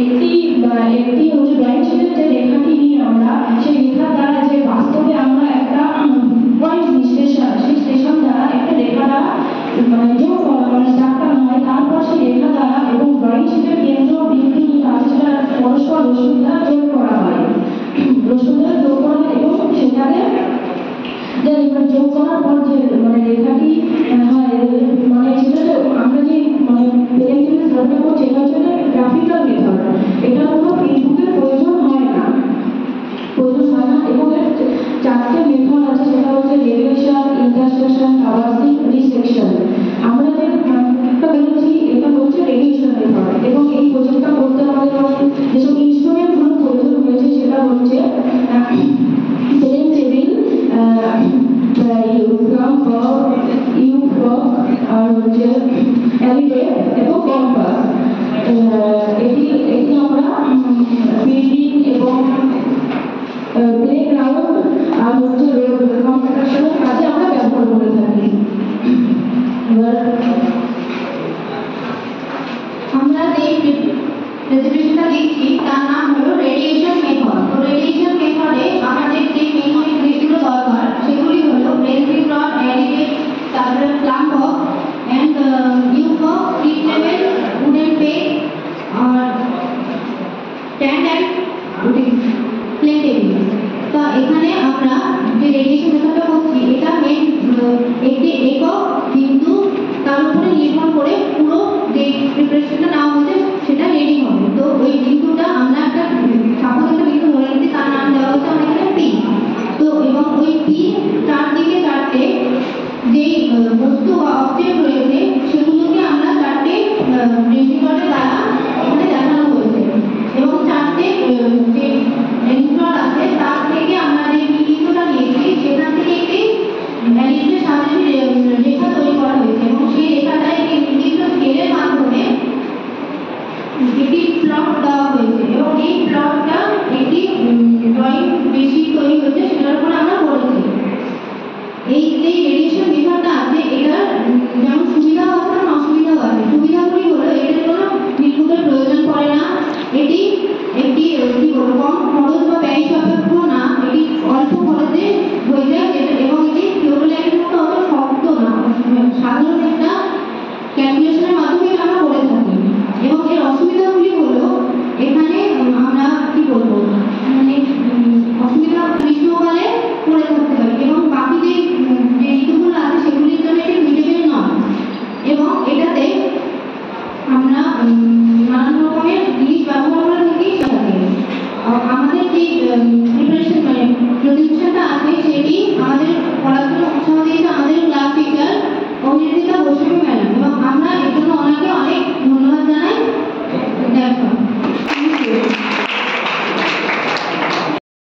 একটি একটি হচ্ছে ড্রয়িং শিটের যে রেখাটি নিয়ে আমরা সেই রেখার দ্বারা যে বাস্তবে আমরা একটা পয়েন্ট স্টেশন, সেই স্টেশন দ্বারা একটা রেখা দ্বারা যোগ করা চাপটানো হয়, তারপর সেই রেখা দ্বারা এবং ড্রয়িং শিটের কেন্দ্র বিন্দু আছে সেটা পরস্পর রশ্মি দ্বারা যোগ করা হয়, রশ্মি দ্বারা যোগ করা হয় এবং সেটাকে যোগ করার পর যে রেখাটি হয় সেটা আমরা যে পেন্সিলের ধরনটা করছি এটা হচ্ছে গ্রাফিক্যাল মেথড। এটা কোনো ফেসবুকের প্রয়োজন হয় না এবং এর চারটে মেথড আছে, সেটা হচ্ছে রেডিয়েশন, ইন্টারসেকশন, ট্রাভার্সিং, রিসেকশন। আমরা যে বলেছি এটা হচ্ছে রেডিয়েশন মেথড এবং এই প্রজেক্টটা করতে আমাদের যেসব ইনস্ট্রুমেন্ট গুলো প্রয়োজন হয়েছে সেটা হচ্ছে প্লেন টেবিল, আর হচ্ছে এলিভেট এবং কম্পাস। এটি আমরা বিল্ডিং এবং প্লেগ্রাউন্ড আর হচ্ছে রোড কনস্ট্রাকশনের কাজে আমরা ব্যবহার করে থাকি। আমরা যে প্রেজেন্টেশনটা দেখছি তার নাম হলো রেডিয়েশন মেথড। তো রেডিয়েশন মেথডে আমাদের যে মেইন জিনিসগুলো দরকার সেগুলি হলো বেসিক রড, এলিভেট, তারপরে plumb box and U box, slip level, wooden peg আর স্ট্যান্ড এন্ড প্লেন টেবিল। তো এখানে আমরা যে রেডিয়েশন মেথডটা করছি এটা মেইন একটি একক বিন্দু তার উপরে নির্ভর করে পুরো যে প্রিপারেশনটা নেওয়া হয়েছে সেটা রেডি হবে। তো ওই বিন্দুটা আমরা একটা সাপোজ একটা বিন্দু ধরে নিচ্ছি, তার নাম দেওয়া হচ্ছে আমাদের এখানে পি। তো এবং ওই পি চারদিকে চারটে যে বস্তু বা অবজেক্ট রয়েছে সেগুলোকে আমরা চারটে ডেসিকর্ডের দ্বারা এখানে দেখানো হয়েছে এবং চারটে যে